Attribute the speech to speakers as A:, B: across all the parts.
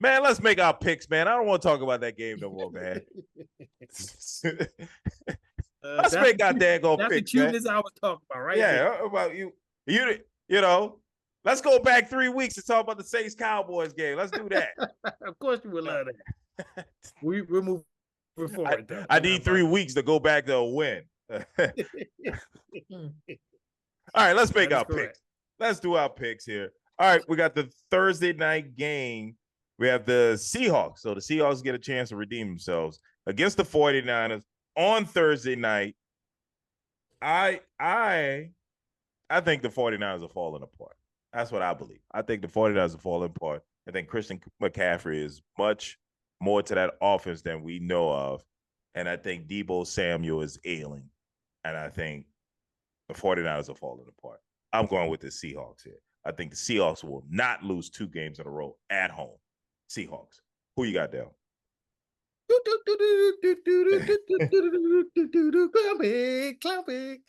A: Man, let's make our picks, man. I don't want to talk about that game no more, man. Let's make our daggone picks, man.
B: That's the cuteness I was talking about, right?
A: Yeah, about you. You know, let's go back 3 weeks and talk about the Saints Cowboys game. Let's do that.
B: Of course you would love that. We're moving forward, though.
A: I need 3 weeks to go back to a win. All right, let's make our picks. Let's do our picks here. All right, we got the Thursday night game. We have the Seahawks. So the Seahawks get a chance to redeem themselves against the 49ers on Thursday night. I think the 49ers are falling apart. That's what I believe. I think the 49ers are falling apart. I think Christian McCaffrey is much more to that offense than we know of. And I think Deebo Samuel is ailing. And I think the 49ers are falling apart. I'm going with the Seahawks here. I think the Seahawks will not lose 2 games in a row at home. Seahawks. Who you got, Dale?
B: Clown pick.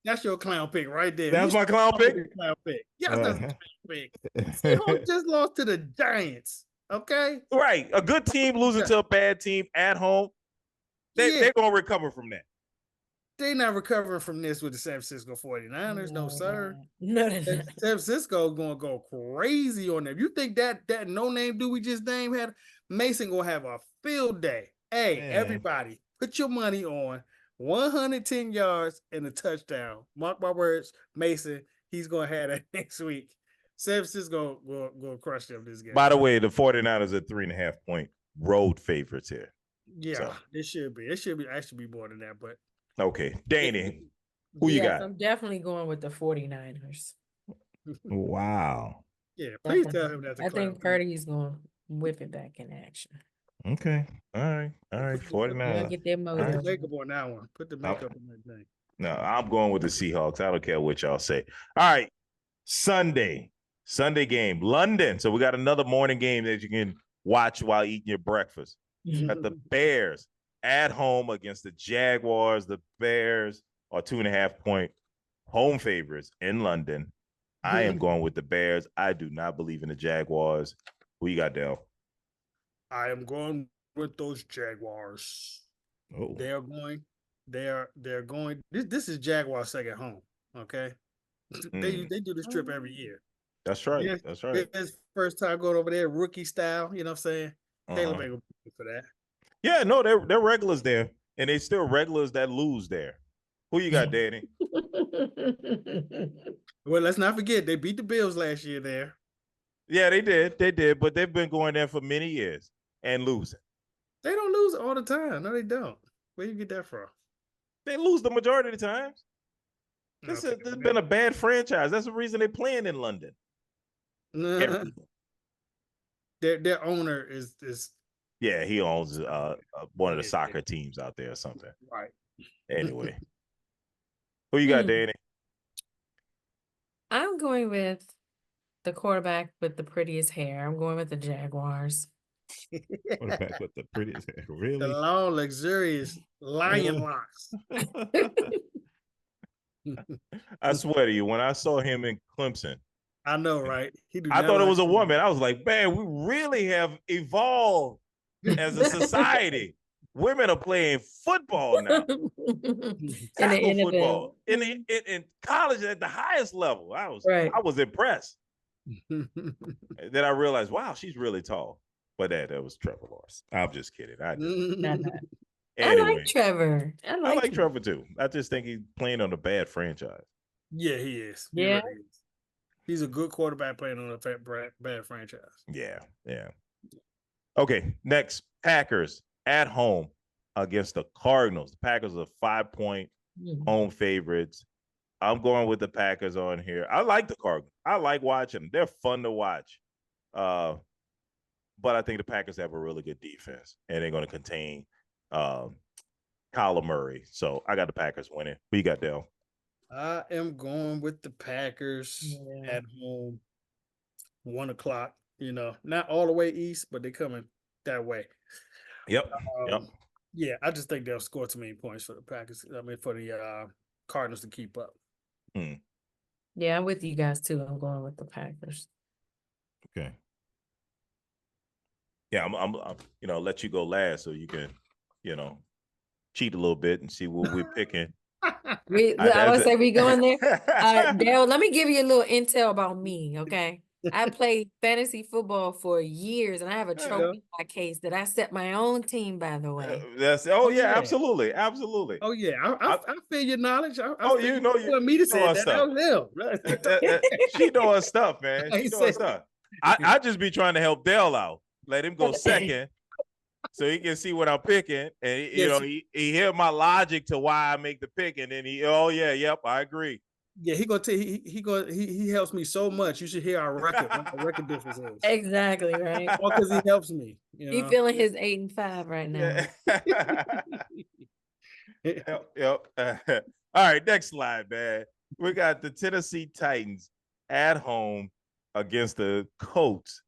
B: That's your clown pick right there.
A: That's my clown pick?
B: Clown pick. Yes, that's a clown pick. Seahawks just lost to the Giants. Okay?
A: Right. A good team losing to a bad team at home. They're going to recover from that.
B: They're not recovering from this with the San Francisco 49ers. No, sir.
C: No.
B: San Francisco is going to go crazy on them. You think that no-name dude we just named had Mason going to have a field day? Hey, everybody, put your money on 110 yards and a touchdown. Mark my words, Mason, he's going to have that next week. San Francisco will crush them this game.
A: By the way, the 49ers are 3.5-point road favorites here.
B: Yeah, so. It should be. It should actually be more than that, but.
A: Okay. Danny, who you got?
C: I'm definitely going with the 49ers.
A: Wow.
B: Yeah, please tell him that's a
C: I think Purdy's going to whip it back in action.
A: Okay. All right. 49ers.
C: Get their motive.
B: Put the makeup on that one. Put the makeup on that thing.
A: No, I'm going with the Seahawks. I don't care what y'all say. All right. Sunday game, London. So we got another morning game that you can watch while eating your breakfast. Got the Bears at home against the Jaguars. The Bears are 2.5-point home favorites in London. I am going with the Bears. I do not believe in the Jaguars. Who you got, Dale?
B: I am going with those Jaguars.
A: Oh.
B: They're going. This is Jaguars' second home. Okay, they do this trip every year.
A: That's right. Yeah, that's right.
B: It's first time going over there, rookie style. You know what I'm saying? Caleb ain't gonna be for that.
A: Yeah, no, they're regulars there, and they still regulars that lose there. Who you got, Danny?
B: Well, let's not forget they beat the Bills last year there.
A: Yeah, they did, but they've been going there for many years and losing.
B: They don't lose all the time. No, they don't. Where you get that from?
A: They lose the majority of the times. This has been a bad franchise. That's the reason they're playing in London.
B: Their owner is.
A: Yeah, he owns one of the soccer teams out there or something.
B: Right.
A: Anyway, who you got, Danny?
C: I'm going with the quarterback with the prettiest hair. I'm going with the Jaguars.
A: Quarterback with the prettiest hair, really?
B: The long, luxurious lion locks.
A: I swear to you, when I saw him in Clemson,
B: I know, right?
A: I thought it was a woman. I was like, man, we really have evolved as a society. Women are playing football now. Tackle football. In college at the highest level. I was impressed. Then I realized, wow, she's really tall. But that was Trevor Lawrence. I'm just kidding.
C: Anyway, I like Trevor. I like
A: Trevor too. I just think he's playing on a bad franchise.
B: Yeah, he is.
C: Yeah.
B: He really is. He's a good quarterback playing on a bad franchise.
A: Yeah. Okay, next, Packers at home against the Cardinals. The Packers are 5-point home favorites. I'm going with the Packers on here. I like the Cardinals. I like watching them. They're fun to watch. But I think the Packers have a really good defense, and they're going to contain Kyler Murray. So I got the Packers winning. Who you got, Dale?
B: I am going with the Packers at home, 1 o'clock. Not all the way east, but they're coming that way.
A: Yep.
B: Yeah, I just think they'll score too many points for the Packers. I mean, for the Cardinals to keep up.
C: Yeah, I'm with you guys too. I'm going with the Packers.
A: Okay. Yeah, I'm let you go last so you can, cheat a little bit and see what we're picking.
C: I would say we going there. Dale, let me give you a little intel about me, okay? I played fantasy football for years, and I have a trophy in my case that I set my own team, by the way.
A: Yeah, absolutely.
B: Oh yeah, I feel your knowledge. I
A: you
B: want me to say that.
A: stuff.
B: That was him.
A: She know her stuff, man. She know her stuff. I just be trying to help Dale out. Let him go second, so he can see what I'm picking, and he hear my logic to why I make the pick, and then I agree.
B: Yeah, he helps me so much. You should hear our record. What the record difference is.
C: Exactly, right?
B: All because he helps me.
C: He feeling his 8-5 right now.
A: Yep. All right, next slide, man. We got the Tennessee Titans at home against the Colts.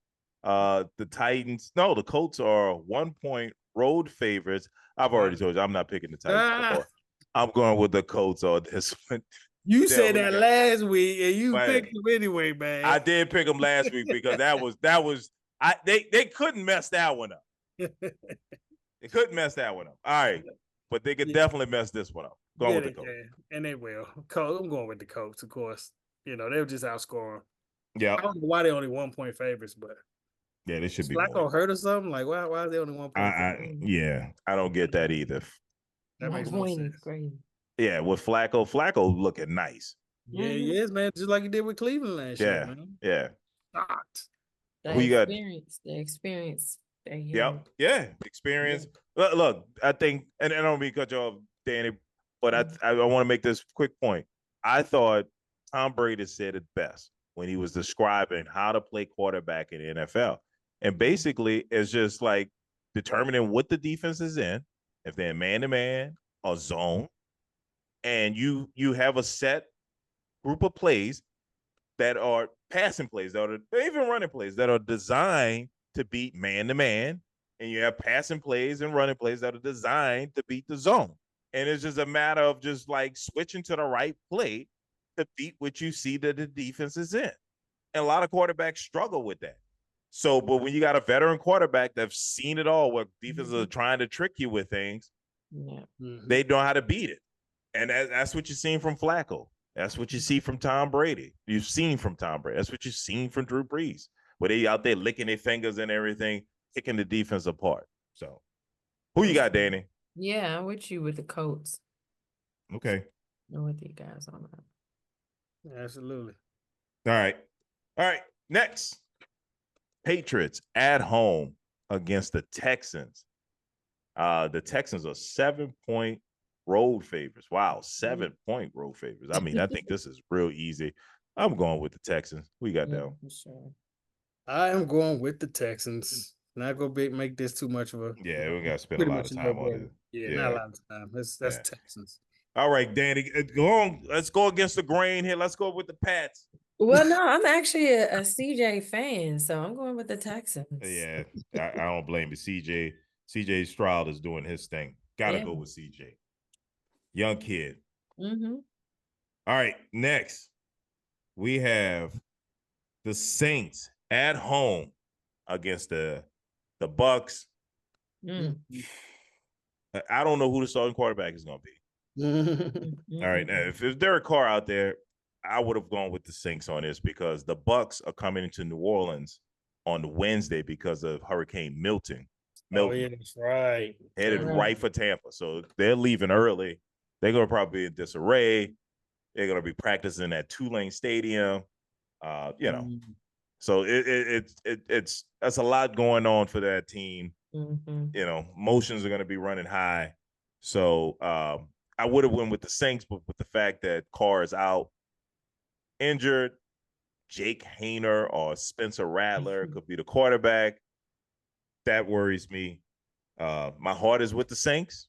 A: The Colts are 1-point road favorites. I've already told you I'm not picking the Titans. I'm going with the Colts on this one.
B: You said that last week, and you picked them anyway, man.
A: I did pick them last week because they couldn't mess that one up. They couldn't mess that one up. All right, but they could definitely mess this one up. Going with the Colts,
B: and they will. I'm going with the Colts, of course. They'll just outscore them.
A: Yeah,
B: I don't know why they're only 1-point favorites, but
A: yeah, they should be.
B: Flacco hurt or something? Like why is they only 1 point?
A: I don't get that either.
B: That makes no sense.
C: Crazy.
A: Yeah, with Flacco looking nice.
B: Yeah, he is, man. Just like he did with Cleveland last year, man.
A: Yeah.
C: Who you got? The experience.
A: Yep. Yeah. Experience. Yeah. Look, I think, and I don't mean to cut you off, Danny, but I want to make this quick point. I thought Tom Brady said it best when he was describing how to play quarterback in the NFL. And basically, it's just like determining what the defense is in, if they're man-to-man or zone, and you have a set group of plays that are passing plays, that are even running plays that are designed to beat man-to-man, and you have passing plays and running plays that are designed to beat the zone. And it's just a matter of just like switching to the right play to beat what you see that the defense is in. And a lot of quarterbacks struggle with that. So, but when you got a veteran quarterback that's seen it all, where defenses are trying to trick you with things, they know how to beat it. And that's what you're seeing from Flacco. That's what you see from Tom Brady. You've seen from Tom Brady. That's what you've seen from Drew Brees, where they out there licking their fingers and everything, kicking the defense apart. So, who you got, Danny?
C: Yeah, I'm with you with the Colts.
A: Okay.
C: I'm with you guys on that.
B: Absolutely.
A: All right. Next, Patriots at home against the Texans. The Texans are 7-point road favorites. Wow, 7-point road favorites. I mean, I think this is real easy. I'm going with the Texans. We got that.
C: Sure.
B: I am going with the Texans. Not gonna make this too much of a.
A: Yeah, we gotta spend a lot of time on it.
B: Yeah, not a lot of time. That's Texans.
A: All right, Danny, go on. Let's go against the grain here. Let's go with the Pats.
C: Well, no, I'm actually a CJ fan, so I'm going with the Texans.
A: Yeah, I don't blame you. CJ Stroud is doing his thing. Gotta go with CJ. Young kid.
C: Mm-hmm.
A: All right, next we have the Saints at home against the Bucks. I don't know who the starting quarterback is going to be. All right, now if Derek Carr out there, I would have gone with the Saints on this because the Bucks are coming into New Orleans on Wednesday because of Hurricane Milton.
B: Oh, yeah, that's right.
A: Headed right for Tampa. So they're leaving early. They're going to probably be in disarray. They're going to be practicing at Tulane Stadium. So it's that's a lot going on for that team. Emotions are going to be running high. So I would have went with the Saints, but with the fact that Carr is out, injured, Jake Hayner or Spencer Rattler could be the quarterback. That worries me. My heart is with the Saints.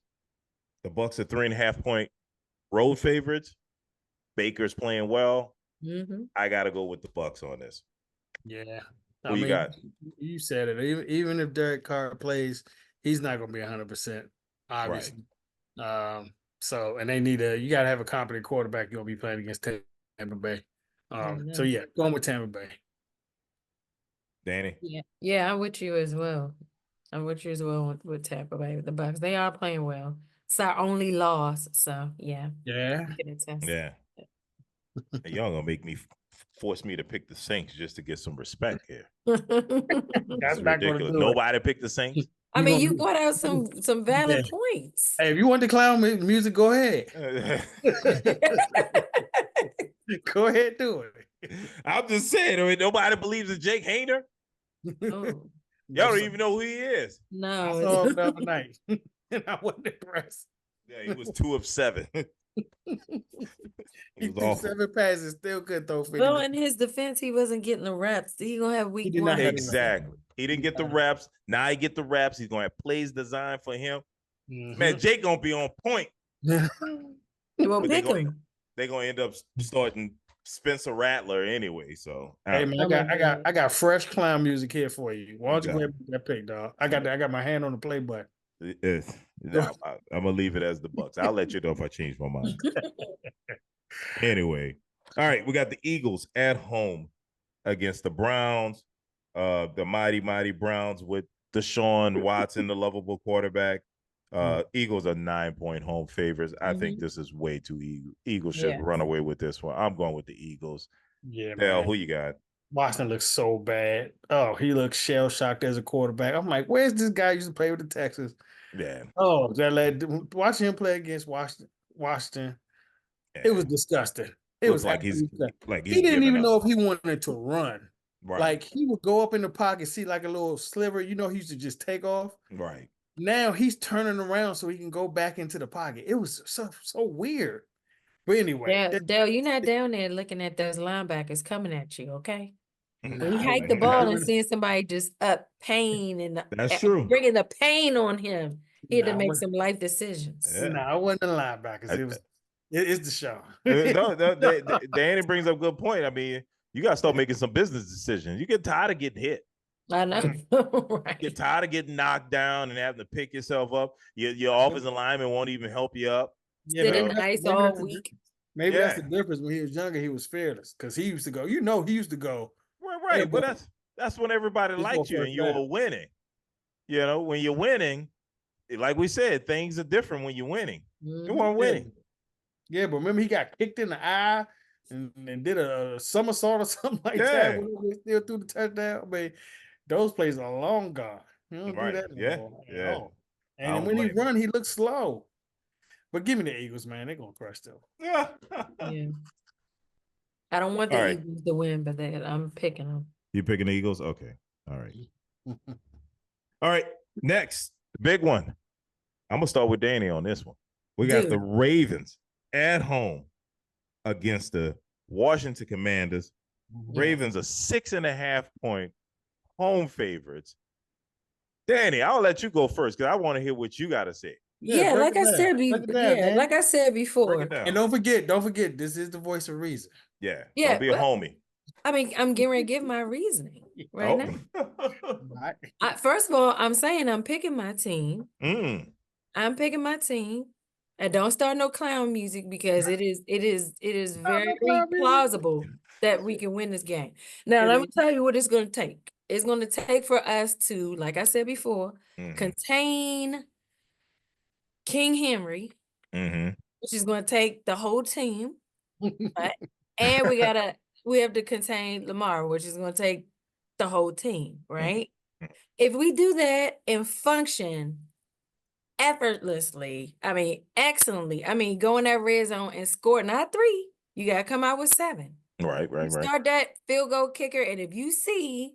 A: The Bucks are 3.5-point road favorites. Baker's playing well. I got to go with the Bucks on this.
B: Yeah.
A: Who you got?
B: You said it. Even if Derek Carr plays, he's not going to be 100%, obviously. Right. And they need you got to have a competent quarterback. You're going to be playing against Tampa Bay. So, going with Tampa Bay.
A: Danny?
C: Yeah, I'm with you as well. I'm with you as well with Tampa Bay with the Bucks. They are playing well. It's our only loss, so yeah.
B: Yeah.
A: Yeah. Hey, y'all gonna make me force me to pick the Saints just to get some respect here. That's ridiculous. Nobody picked the Saints.
C: I mean, you brought out some valid points.
B: Hey, if you want the clown music, go ahead. Go ahead, do it.
A: I'm just saying, I mean, nobody believes in Jake Hayner.
C: Oh.
A: Y'all don't even know who he is.
C: No,
B: I saw him the other night, and I wasn't impressed.
A: Yeah, he was 2 of 7.
B: He threw 7 passes, still couldn't throw 50.
C: Well, in his defense, he wasn't getting the reps. He gonna have week one.
A: Exactly. He didn't get the reps. Now he get the reps. He's gonna have plays designed for him. Man, Jake gonna be on point.
C: You won't pick him.
A: They're gonna end up starting Spencer Rattler anyway. So
B: hey man, I got fresh clown music here for you. Why don't you go ahead and put that pick, dog? I got my hand on the play button.
A: No, I'm gonna leave it as the Bucks. I'll let you know if I change my mind. Anyway, all right, we got the Eagles at home against the Browns. The mighty Browns with Deshaun Watson, the lovable quarterback. Eagles are 9-point home favorites. I think this is way too easy. Eagles should run away with this one. I'm going with the Eagles.
B: Yeah,
A: Hell, who you got?
B: Watson looks so bad. Oh, he looks shell shocked as a quarterback. I'm like, where's this guy who used to play with the Texans?
A: Yeah.
B: Oh, that lad, watching him play against Washington, it was disgusting. It was
A: like
B: he's
A: he
B: didn't even know if he wanted to run.
A: Right.
B: Like he would go up in the pocket, see like a little sliver. You know, he used to just take off.
A: Right.
B: Now he's turning around so he can go back into the pocket. It was so weird. But anyway,
C: Dale, you're not down there looking at those linebackers coming at you, okay? When you hike the ball and seeing somebody just up pain and
A: that's true,
C: bringing the pain on him, he had to make some life decisions.
B: Yeah. No, it wasn't the linebackers. It's the show.
A: Danny brings up a good point. I mean, you got to start making some business decisions. You get tired of getting hit.
C: I know.
A: Right. Get tired of getting knocked down and having to pick yourself up. Your offensive lineman won't even help you up.
C: Sit in the ice all week.
B: Maybe that's the difference. When he was younger, he was fearless because he used to go. He used to go.
A: Right. Hey, but that's when everybody liked you and you were winning. You know, when you're winning, like we said, things are different when you're winning. You weren't winning.
B: Yeah, but remember he got kicked in the eye and did a somersault or something like that when he still threw the touchdown. I mean, those plays are long gone. You don't do that anymore.
A: Yeah.
B: And when he run, he looks slow. But give me the Eagles, man. They're gonna crush them.
C: Yeah. I don't want the Eagles to win, but I'm picking them.
A: You picking the Eagles? Okay. All right. All right. Next, the big one. I'm gonna start with Danny on this one. We got the Ravens at home against the Washington Commanders. Ravens are 6.5-point home favorites. Danny, I'll let you go first because I want to hear what you got to say.
C: Yeah, like I said before.
B: And don't forget, this is the voice of reason.
A: Yeah. Don't be a homie.
C: I mean, I'm getting ready to give my reasoning right now. First of all, I'm saying I'm picking my team. I'm picking my team. And don't start no clown music because it is very plausible that we can win this game. Now, let me tell you what it's going to take. It's going to take for us to, like I said before, contain King Henry, which is going to take the whole team. Right? And we have to contain Lamar, which is going to take the whole team, right? If we do that and function effortlessly, excellently, go in that red zone and score, not 3, you got to come out with 7.
A: Right.
C: Start that field goal kicker, and if you see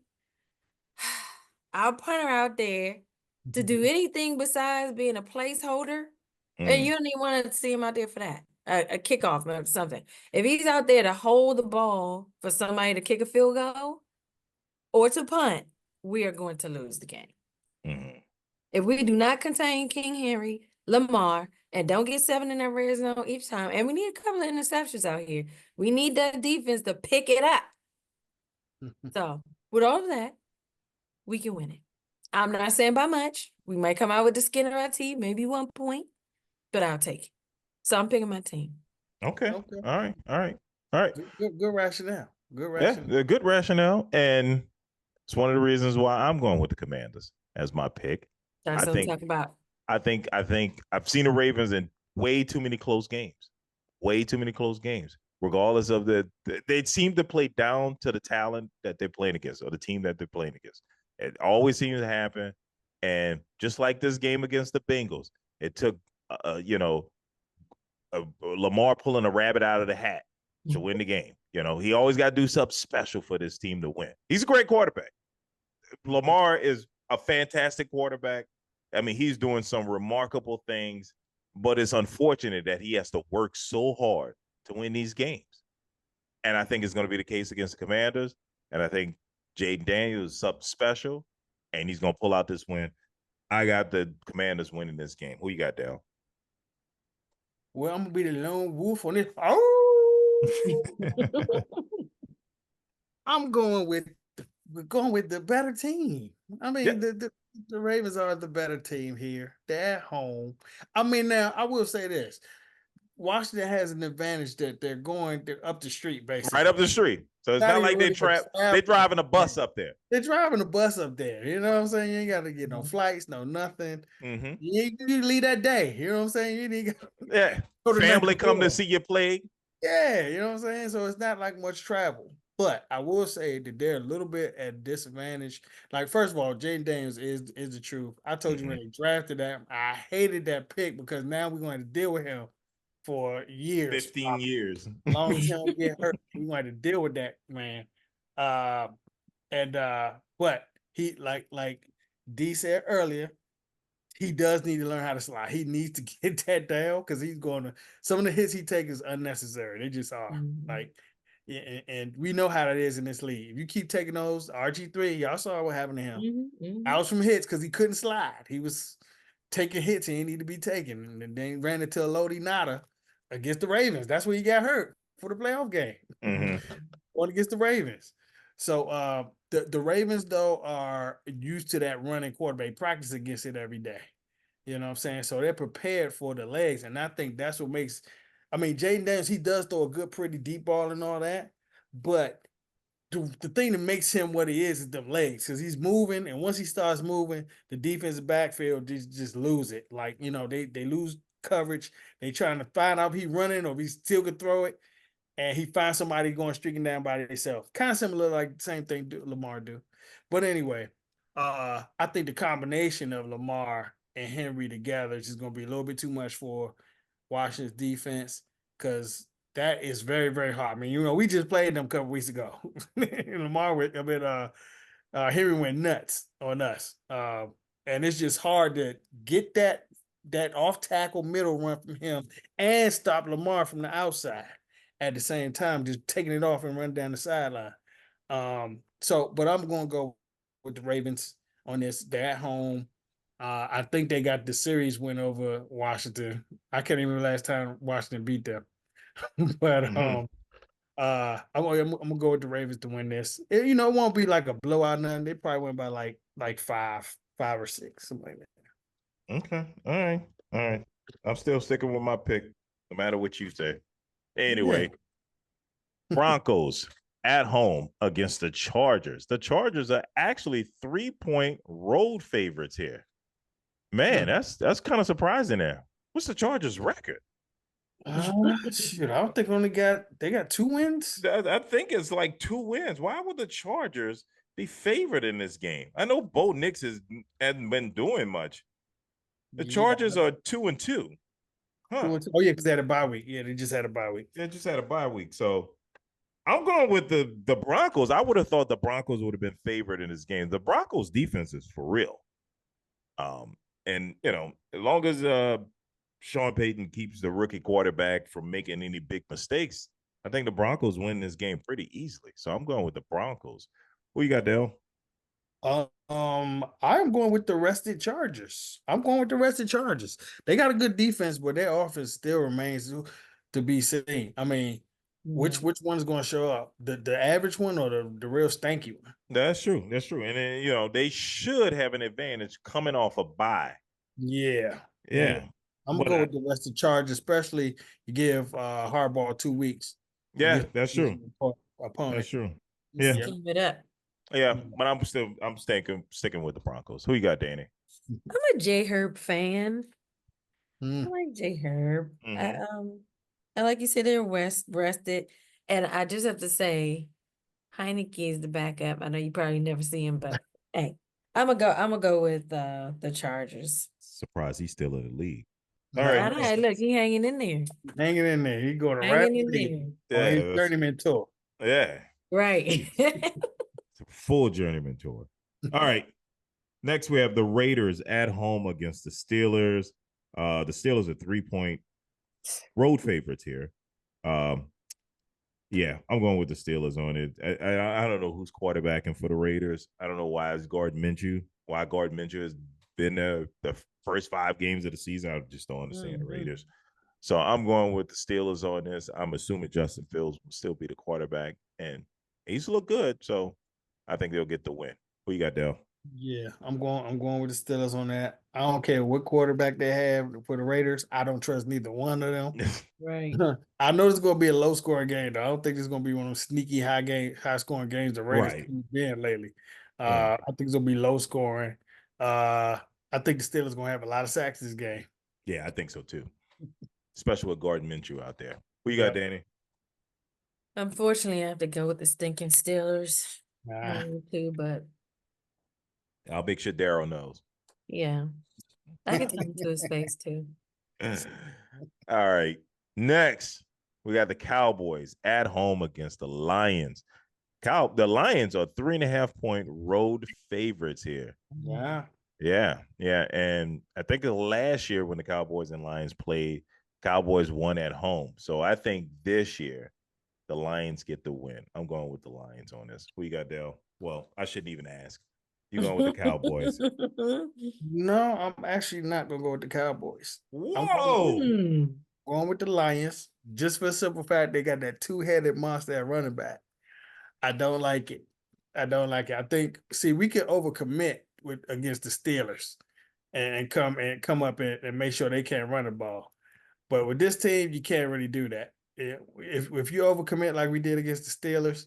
C: our punter out there to do anything besides being a placeholder, and you don't even want to see him out there for that, a kickoff or something. If he's out there to hold the ball for somebody to kick a field goal or to punt, we are going to lose the game. If we do not contain King Henry, Lamar, and don't get 7 in that red zone each time, and we need a couple of interceptions out here, we need that defense to pick it up. So, with all of that, we can win it. I'm not saying by much. We might come out with the skin of our teeth, maybe 1 point, but I'll take it. So, I'm picking my team.
A: Okay. All right.
B: Good rationale.
A: Yeah, good rationale. And it's one of the reasons why I'm going with the Commanders. as my pick.
C: That's what I'm talking about.
A: I think I've seen the Ravens in way too many close games. Way too many close games. Regardless of they seem to play down to the talent that they're playing against or the team that they're playing against. It always seems to happen. And just like this game against the Bengals, it took, Lamar pulling a rabbit out of the hat to win the game. He always got to do something special for this team to win. He's a great quarterback. Lamar is a fantastic quarterback. I mean, he's doing some remarkable things, but it's unfortunate that he has to work so hard to win these games. And I think it's going to be the case against the Commanders. And I think Jaden Daniels is something special, and he's going to pull out this win. I got the Commanders winning this game. Who you got, Dale?
B: Well, I'm going to be the lone wolf on this. Oh! I'm going with the better team. I mean, the Ravens are the better team here. They're at home. I mean, now, I will say this. Washington has an advantage that they're up the street, basically.
A: Right up the street. So it's not like they're driving a bus up there.
B: They're driving a bus up there. You know what I'm saying? You ain't got to get no flights, no nothing.
A: Mm-hmm.
B: You leave that day. You know what I'm saying? You need
A: family come to see you play.
B: Yeah, you know what I'm saying? So it's not like much travel. But I will say that they're a little bit at disadvantage. Like, first of all, Jaden Daniels is the truth. I told you when they drafted that, I hated that pick because now we're going to deal with him for years.
A: 15 years.
B: As long as he don't get hurt, we're going to deal with that, man. But he, like D said earlier, he does need to learn how to slide. He needs to get that down because some of the hits he takes is unnecessary. They just are. And we know how that is in this league. If you keep taking those, RG3, y'all saw what happened to him. Out from hits because he couldn't slide. He was taking hits he didn't need to be taking. And then ran into a Lodi Nada against the Ravens. That's where he got hurt for the playoff game. Going against the Ravens. So the Ravens, though, are used to that running quarterback. Practice against it every day. You know what I'm saying? So they're prepared for the legs. And I think that's what makes – I mean, Jaden Daniels, he does throw a good, pretty deep ball and all that. But the thing that makes him what he is them legs because he's moving. And once he starts moving, the defensive backfield just lose it. Like, they lose coverage. They trying to find out if he's running or if he still could throw it. And he finds somebody going streaking down by themselves. Kind of similar, like the same thing Lamar do. But anyway, I think the combination of Lamar and Henry together is just going to be a little bit too much for Washington's defense because that is very, very hard. I mean, we just played them a couple weeks ago. Henry went nuts on us. And it's just hard to get that off-tackle middle run from him and stop Lamar from the outside at the same time, just taking it off and run down the sideline. But I'm going to go with the Ravens on this. They're at home. I think they got the series win over Washington. I can't even remember last time Washington beat them. But I'm gonna go with the Ravens to win this. It won't be like a blowout, nothing. They probably win by like five or six, something like that.
A: Okay, all right. I'm still sticking with my pick, no matter what you say. Anyway, Broncos at home against the Chargers. The Chargers are actually 3-point road favorites here. Man, that's kind of surprising there. What's the Chargers' record?
B: Shoot, I don't think they got 2 wins.
A: I think it's like 2 wins. Why would the Chargers be favored in this game? I know Bo Nix hasn't been doing much. The Chargers are 2-2. Huh.
B: Oh yeah, because they had a bye week. Yeah, they just had a bye week.
A: They just had a bye week. So I'm going with the Broncos. I would have thought the Broncos would have been favored in this game. The Broncos defense is for real. And as long as Sean Payton keeps the rookie quarterback from making any big mistakes, I think the Broncos win this game pretty easily. So I'm going with the Broncos. Who you got, Dale?
B: I'm going with the rested Chargers. They got a good defense, but their offense still remains to be seen. I mean, which one's going to show up? The average one or the real stanky one?
A: That's true. And then, they should have an advantage coming off a bye.
B: Yeah. I'm going to go with the rested Chargers, especially you give Harbaugh 2 weeks.
A: Yeah, that's true.
B: Opponent.
A: That's true.
C: Yeah. Keep it up.
A: Yeah, but I'm sticking with the Broncos. Who you got, Danny?
C: I'm a J Herb fan.
B: Mm.
C: I like J Herb.
A: Mm-hmm.
C: I like you said they're rested, and I just have to say, Heineke is the backup. I know you probably never see him, but hey, I'm gonna go with the Chargers.
A: Surprised he's still in the league. All
B: Nah,
A: right.
C: I know. Look, he hanging in there.
B: hanging in there. He going to right
C: Hanging in
B: league
C: there.
B: on his
A: Yeah,
B: journeyman tour.
A: yeah.
C: Right.
A: It's a full journeyman tour. All right. Next, we have the Raiders at home against the Steelers. The Steelers are 3-point road favorites here. Yeah, I'm going with the Steelers on it. I don't know who's quarterbacking for the Raiders. I don't know why it's Gardner Minshew. Why Gardner Minshew has been there the first 5 games of the season. I just don't understand the Raiders. So I'm going with the Steelers on this. I'm assuming Justin Fields will still be the quarterback, and he's looked good. So I think they'll get the win. Who you got, Dale?
B: Yeah, I'm going with the Steelers on that. I don't care what quarterback they have for the Raiders. I don't trust neither one of them.
C: Right.
B: I know it's going to be a low scoring game, though. I don't think it's going to be one of those sneaky high scoring games the Raiders
A: Right.
B: keep been lately.
A: Right.
B: I think it's going to be low scoring. I think the Steelers going to have a lot of sacks this game.
A: Yeah, I think so too. Especially with Gardner Minshew out there. Who you got, Danny?
C: Unfortunately, I have to go with the stinking Steelers.
B: Nah.
C: Too, but
A: I'll make sure Daryl knows.
C: yeah, I can tell him to his face too.
A: All right. Next, we got the Cowboys at home against the Lions. The Lions are 3.5-point road favorites here.
B: Yeah.
A: Yeah. And I think last year when the Cowboys and Lions played, Cowboys won at home. So I think this year the Lions get the win. I'm going with the Lions on this. Who you got, Dale? Well, I shouldn't even ask. You going with the Cowboys?
B: No, I'm actually not going to go with the Cowboys.
A: Whoa!
B: I'm going with the Lions just for the simple fact they got that 2-headed monster at running back. I don't like it. I think, we can overcommit against the Steelers and come up and make sure they can't run the ball. But with this team, you can't really do that. If you overcommit like we did against the Steelers,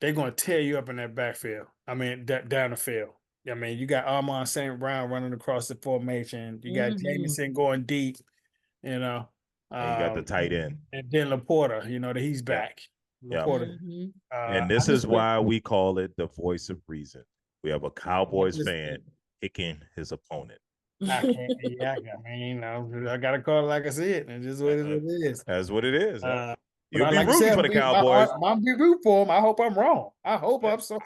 B: they're going to tear you up in that backfield. I mean, down the field. I mean, you got Amon St. Brown running across the formation. You got Jameson going deep,
A: And you got the tight end.
B: And then Laporta, that he's back. Laporta.
A: And this is why we call it the voice of reason. We have a Cowboys fan kicking his opponent.
B: I can't. Yeah, I gotta call it like I said. It's just what it is.
A: That's what it is. You'll be
B: like
A: rooting for the Cowboys.
B: I'm be rooting for them. I hope I'm wrong. I hope I'm so.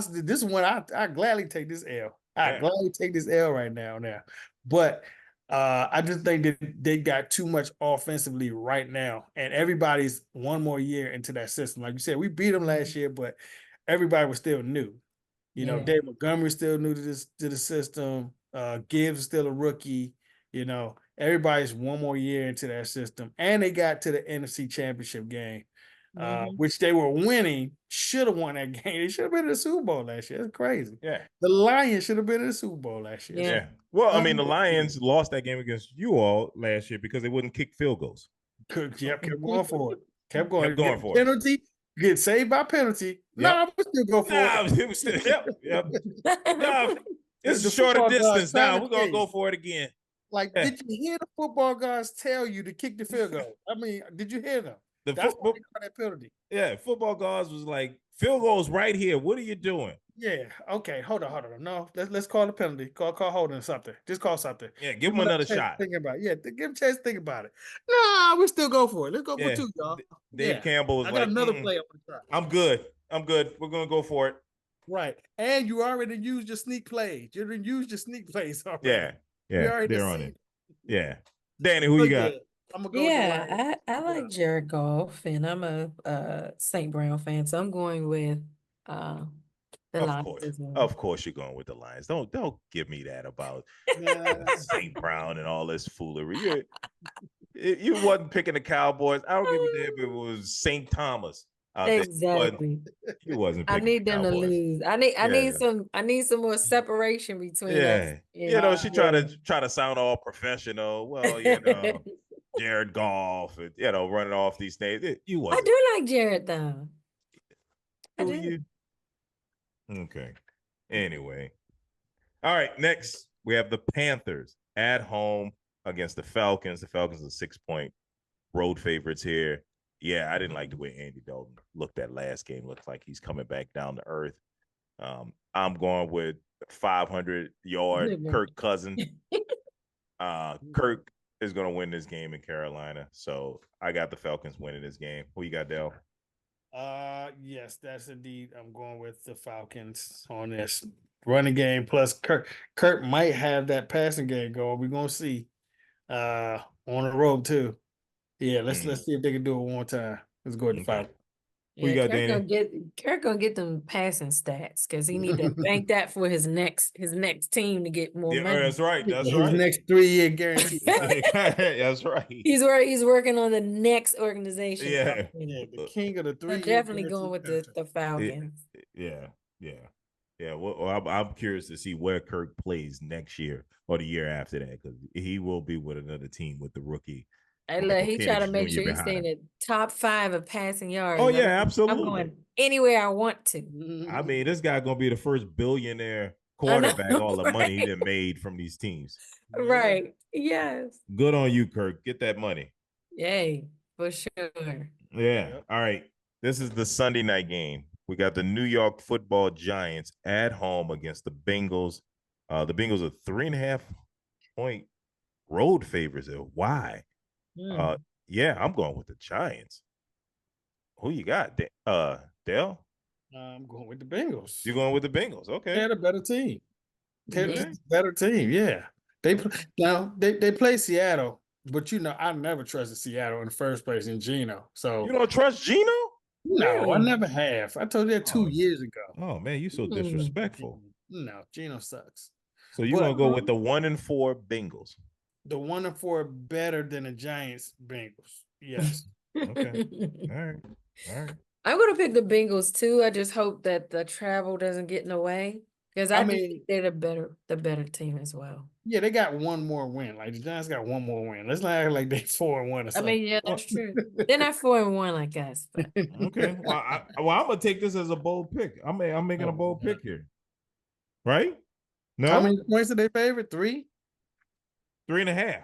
B: This one, I gladly take this L. I gladly take this L right now. But I just think that they got too much offensively right now, and everybody's one more year into that system. Like you said, we beat them last year, but everybody was still new. Dave Montgomery's still new to the system. Gibbs is still a rookie. Everybody's one more year into that system, and they got to the NFC Championship game, which they were winning. Should have won that game. They should have been in the Super Bowl last year. That's crazy.
A: Yeah,
B: the Lions should have been in the Super Bowl last year.
A: Yeah. Well, I mean, the Lions lost that game against you all last year because they wouldn't kick field goals.
B: Kept going for it. Kept going for
A: penalty.
B: Get saved by penalty. No, we still go for
A: it. No, it's a shorter distance now. We're gonna go for it again.
B: Like, did you hear the football guys tell you to kick the field goal? I mean, did you hear them? That's why they got that penalty.
A: Yeah, football guys was like, field goals right here. What are you doing?
B: Yeah. Okay. Hold on. No, let's call the penalty. Call holding something. Just call something.
A: Yeah, give him another shot.
B: Think about it. Yeah, give him a chance to think about it. Nah, we still go for it. Let's go for 2, y'all.
A: Dave Campbell was
B: I got another play up on the track.
A: I'm good. We're gonna go for it.
B: Right. And you already used your sneak plays. You didn't use your sneak plays already.
A: Yeah. They're on it. Yeah. Danny, who you got?
B: I'm gonna go
C: I like Jared Goff, and I'm a St. Brown fan, so I'm going with the Lions.
A: Of course you're going with the Lions. Don't give me that about St. Brown and all this foolery. You wasn't picking the Cowboys. I don't give a damn if it was St. Thomas.
C: Exactly.
A: He wasn't.
C: I need them to lose. I need some more separation between us.
A: She try to sound all professional. Well, Jared Goff, and running off these names.
C: I do like Jared though. I do.
A: Okay. Anyway. All right. Next, we have the Panthers at home against the Falcons. The Falcons are 6-point road favorites here. Yeah, I didn't like the way Andy Dalton looked that last game. Looks like he's coming back down to earth. I'm going with 500-yard Kirk Cousins. Kirk is going to win this game in Carolina. So I got the Falcons winning this game. Who you got, Dale?
B: Yes, that's indeed. I'm going with the Falcons on this running game. Plus, Kirk might have that passing game going. We're gonna see. On the road too. Yeah, let's see if they can do it one time. Let's go with the Falcons.
A: Who you got, Danny?
C: Kirk gonna get them passing stats because he need to bank that for his next team to get more money.
A: That's right. That's
B: his
A: right.
B: next 3-year guarantee.
A: That's right.
C: He's working on the next organization.
B: Yeah, the king of the 3-year.
C: Definitely going with the Falcons.
A: Yeah. Well, I'm curious to see where Kirk plays next year or the year after that, because he will be with another team with the rookie.
C: Hey, look, he try to make sure he's staying at top 5 of passing yards.
A: Oh, yeah, absolutely.
C: I'm going anywhere I want to.
A: I mean, this guy going to be the first billionaire quarterback, all the money he made from these teams.
C: Right. Yes.
A: Good on you, Kirk. Get that money.
C: Yay, for sure.
A: Yeah. All right. This is the Sunday night game. We got the New York Football Giants at home against the Bengals. The Bengals are 3.5-point road favorites. Why? Yeah, I'm going with the Giants. Who you got, Dale?
B: I'm going with the Bengals.
A: You're going with the Bengals? Okay.
B: They're the better team. They're the better team. Yeah. They play Seattle, but I never trusted Seattle in the first place in Geno. So
A: you don't trust Geno?
B: No, I never have. I told you that 2 years ago.
A: Oh man, you so disrespectful.
B: No, Geno sucks.
A: So you're gonna go with the 1-4 Bengals.
B: The 1-4 better than the Giants Bengals. Yes.
A: Okay. All right.
C: I'm gonna pick the Bengals too. I just hope that the travel doesn't get in the way, because I think they're the better team as well.
B: Yeah, they got one more win. Like the Giants got one more win. Let's not act like they 4-1 or something.
C: I mean, yeah, that's true. They're not 4-1 like us. But.
A: Okay. Well, I'm gonna take this as a bold pick. I'm making a bold pick here. Right? No.
B: How many points are they favorite? 3?
A: 3.5.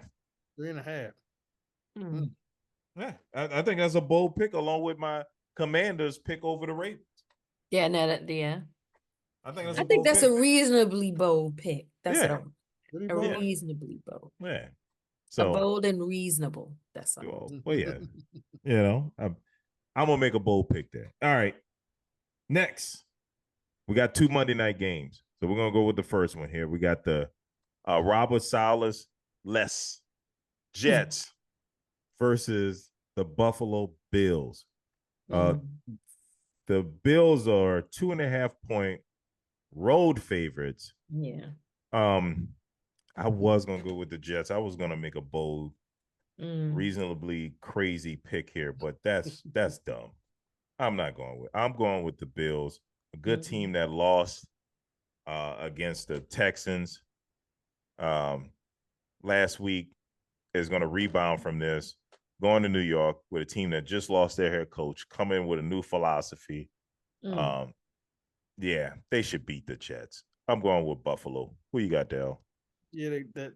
B: 3.5.
A: Yeah, I think that's a bold pick, along with my Commanders pick over the Ravens.
C: Yeah, yeah.
A: I think
C: that's a reasonably bold pick. That's reasonably bold.
A: Yeah. So
C: bold and reasonable. That's all.
A: Well, yeah. I'm gonna make a bold pick there. All right. Next, we got 2 Monday night games. So we're gonna go with the first one here. We got the Robert Saleh's Jets versus the Buffalo Bills. The Bills are 2.5-point road favorites.
C: Yeah.
A: I was gonna go with the Jets. I was gonna make a bold, reasonably crazy pick here, but that's dumb. I'm going with the Bills, a good team that lost against the Texans last week, is going to rebound from this, going to New York with a team that just lost their head coach, come in with a new philosophy. Yeah, they should beat the Jets. I'm going with Buffalo. Who you got, Dale?
B: Yeah, they're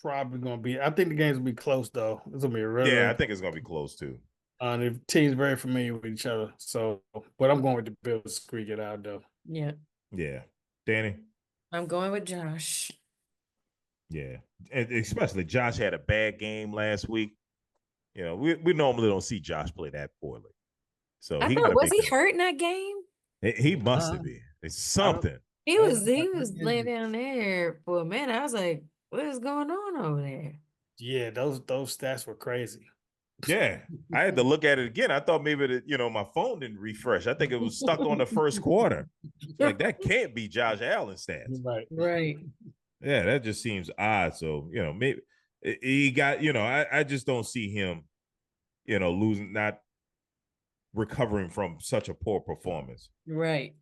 B: probably going to be. I think the games will be close, though. It's going to be a really.
A: Yeah, I think it's going to be close, too.
B: The team's very familiar with each other. So, but I'm going with the Bills to squeak it out, though.
C: Yeah.
A: Yeah. Danny?
C: I'm going with Josh.
A: Yeah. And especially Josh had a bad game last week. We normally don't see Josh play that poorly. So
C: was he hurt in that game?
A: He must have been. It's something.
C: He was laying down there for a minute. I was like, what is going on over there?
B: Yeah, those stats were crazy.
A: Yeah, I had to look at it again. I thought maybe my phone didn't refresh. I think it was stuck on the first quarter. Like, that can't be Josh Allen stats.
C: Right.
A: Yeah, that just seems odd. So, maybe he got, I just don't see him, losing, not recovering from such a poor performance.
C: Right.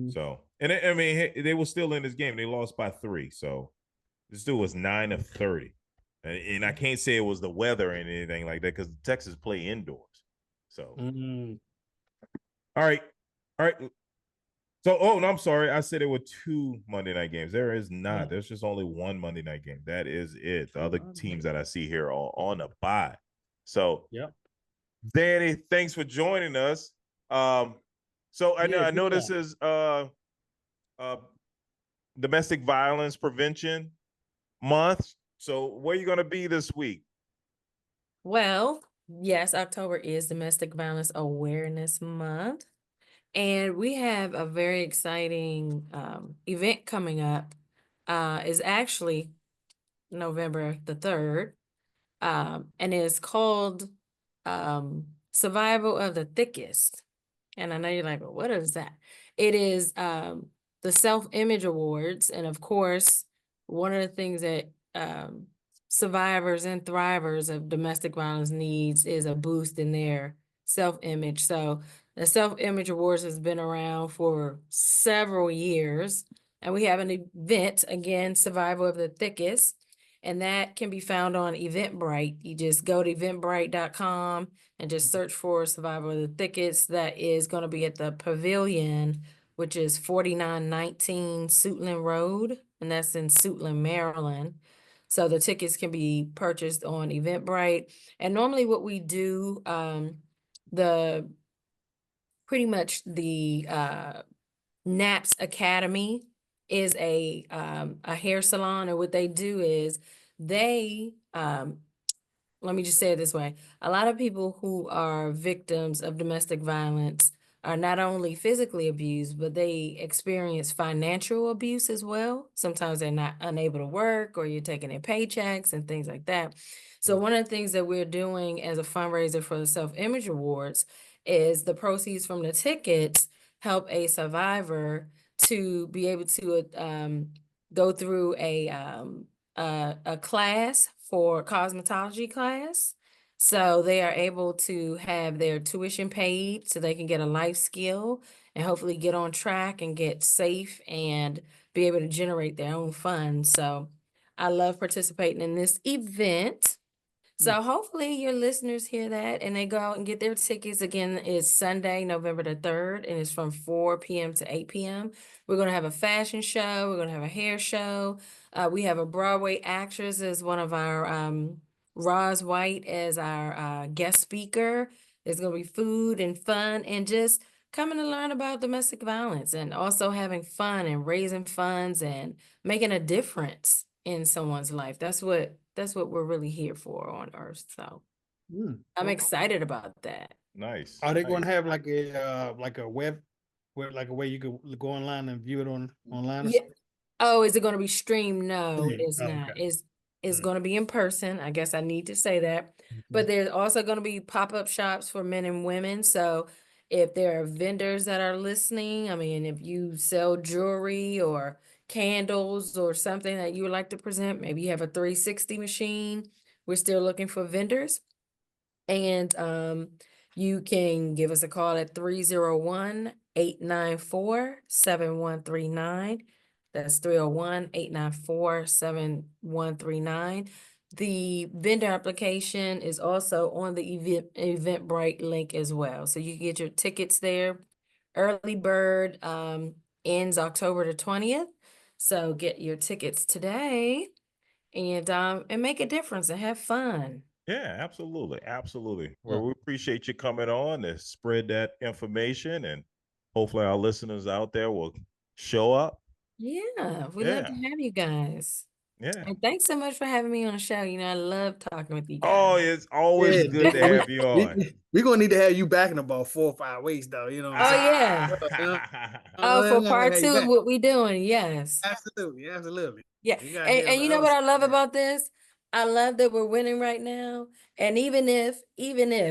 A: So, and I mean, they were still in this game. They lost by 3. So this dude was 9 of 30. And I can't say it was the weather or anything like that, because Texas play indoors. So, all right. So, oh, no, I'm sorry. I said there were 2 Monday night games. There is not.
B: Yeah.
A: There's just only 1 Monday night game. That is it. The other teams that I see here are on a bye. So,
B: Yep.
A: Danny, thanks for joining us. So I know this is domestic violence prevention month. So where are you going to be this week?
C: Well, yes, October is Domestic Violence Awareness Month. And we have a very exciting event coming up. Is actually November the 3rd. And it's called Survival of the Thickest. And I know you're like, well, what is that? It is the Self-Image Awards. And of course, one of the things that survivors and thrivers of domestic violence needs is a boost in their self-image. So the Self-Image Awards has been around for several years. And we have an event, again, Survival of the Thickest. And that can be found on Eventbrite. You just go to eventbrite.com and just search for Survival of the Thickest. That is going to be at the Pavilion, which is 4919 Suitland Road, and that's in Suitland, Maryland. So the tickets can be purchased on Eventbrite. And normally what we do, pretty much the Naps Academy is a hair salon, and what they do is they let me just say it this way. A lot of people who are victims of domestic violence are not only physically abused, but they experience financial abuse as well. Sometimes they're not unable to work, or you're taking their paychecks and things like that. So one of the things that we're doing as a fundraiser for the Self-Image Awards is the proceeds from the tickets help a survivor to be able to go through a class for cosmetology class. So they are able to have their tuition paid so they can get a life skill and hopefully get on track and get safe and be able to generate their own funds. So I love participating in this event. So hopefully your listeners hear that and they go out and get their tickets. Again, it's Sunday, November the 3rd, and it's from 4 p.m. to 8 p.m. We're going to have a fashion show. We're going to have a hair show. We have a Broadway actress as one of our, Roz White as our guest speaker. There's going to be food and fun and just coming to learn about domestic violence and also having fun and raising funds and making a difference in someone's life. That's what we're really here for on Earth. So I'm excited about that.
A: Nice.
B: Are they going to have like a web, like a way you could go online and view it online?
C: Yeah. Oh, is it going to be streamed? No, it's
B: Oh,
C: not.
B: okay.
C: It's going to be in person. I guess I need to say that. But there's also going to be pop-up shops for men and women. So if there are vendors that are listening, I mean, if you sell jewelry or candles or something that you would like to present, maybe you have a 360 machine. We're still looking for vendors. And you can give us a call at 301-894-7139. That's 301-894-7139. The vendor application is also on the Eventbrite link as well. So you can get your tickets there. Early bird ends October the 20th. So get your tickets today and make a difference and have fun.
A: Yeah, absolutely. Absolutely. Well,
B: Yeah.
A: we appreciate you coming on to spread that information, and hopefully our listeners out there will show up.
C: Yeah, we'd love to have you guys.
A: Yeah.
C: And thanks so much for having me on the show. You know, I love talking with you guys.
A: Oh, it's always good to have you on.
B: We're going to need to have you back in about 4 or 5 weeks, though. You know what I'm saying?
C: Oh, for part 2 of what we doing. Yes.
B: Absolutely.
C: Yeah. And you know what I love about this? I love that we're winning right now. And even if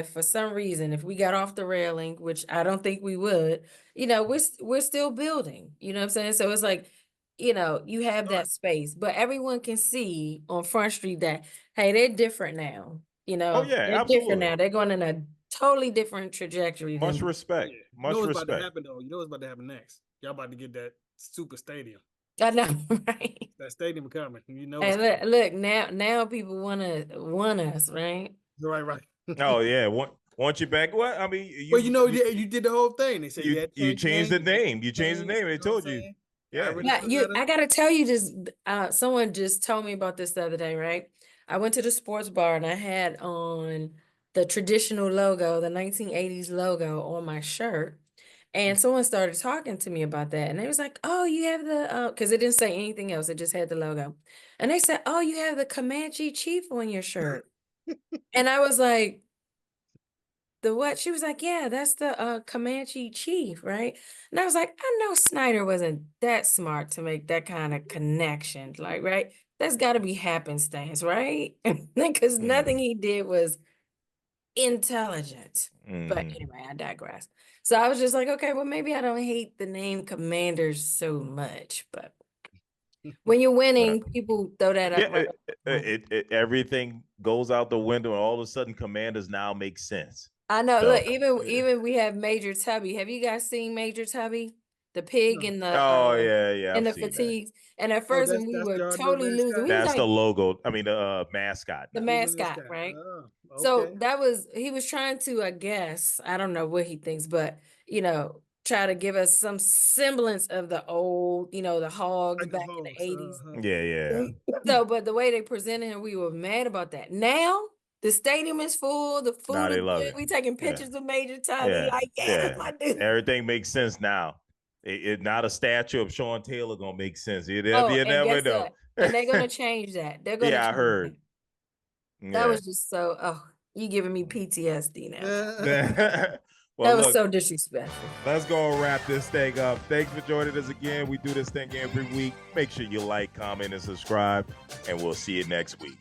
C: for some reason, if we got off the railing, which I don't think we would, you know, we're still building, you know what I'm saying? So it's like, you know, you have that space, but everyone can see on Front Street that, hey, they're different now. You know,
A: Oh, yeah,
C: they're different
A: absolutely.
C: now. They're going in a totally different trajectory.
A: Much respect.
B: You
A: Much
B: know what's
A: respect.
B: about to happen, though. You know what's about to happen next. Y'all about to get that super stadium.
C: I know, right?
B: That stadium coming. You know.
C: And look, now people want us, right?
B: Right.
A: Oh, yeah. Want you back? What? I mean,
B: you did the whole thing. They said
A: you changed the name. You changed the name. They told you. Yeah.
C: I gotta tell you this. Someone just told me about this the other day, right? I went to the sports bar and I had on the traditional logo, the 1980s logo on my shirt. And someone started talking to me about that. And they was like, oh, you have the, because it didn't say anything else. It just had the logo. And they said, oh, you have the Comanche Chief on your shirt. And I was like, the what? She was like, yeah, that's the Comanche Chief, right? And I was like, I know Snyder wasn't that smart to make that kind of connection. Like, right? That's got to be happenstance, right? Because nothing he did was intelligent. But anyway, I digress. So I was just like, okay, well, maybe I don't hate the name Commanders so much, but when you're winning, people throw that up.
A: Everything goes out the window, and all of a sudden, Commanders now make sense.
C: I know. So, look, even we have Major Tubby. Have you guys seen Major Tubby, the pig in the in the fatigues? That. And at first, when we were totally losing,
A: that's like, the logo. I mean, the mascot.
C: The mascot, right? Oh, okay. So he was trying to, I guess, I don't know what he thinks, but try to give us some semblance of the old, the hogs like back in the 80s.
A: Yeah.
C: So, but the way they presented him, we were mad about that. Now the stadium is full. The food is good. We taking pictures of Major Tubby. Like, my dude.
A: Everything makes sense now. Not a statue of Sean Taylor gonna make sense. You never know.
C: And they're gonna change that. They're gonna.
A: I heard.
C: That was just so. Oh, you giving me PTSD
A: now.
C: Well, that was so disrespectful.
A: Let's go and wrap this thing up. Thanks for joining us again. We do this thing every week. Make sure you like, comment, and subscribe, and we'll see you next week.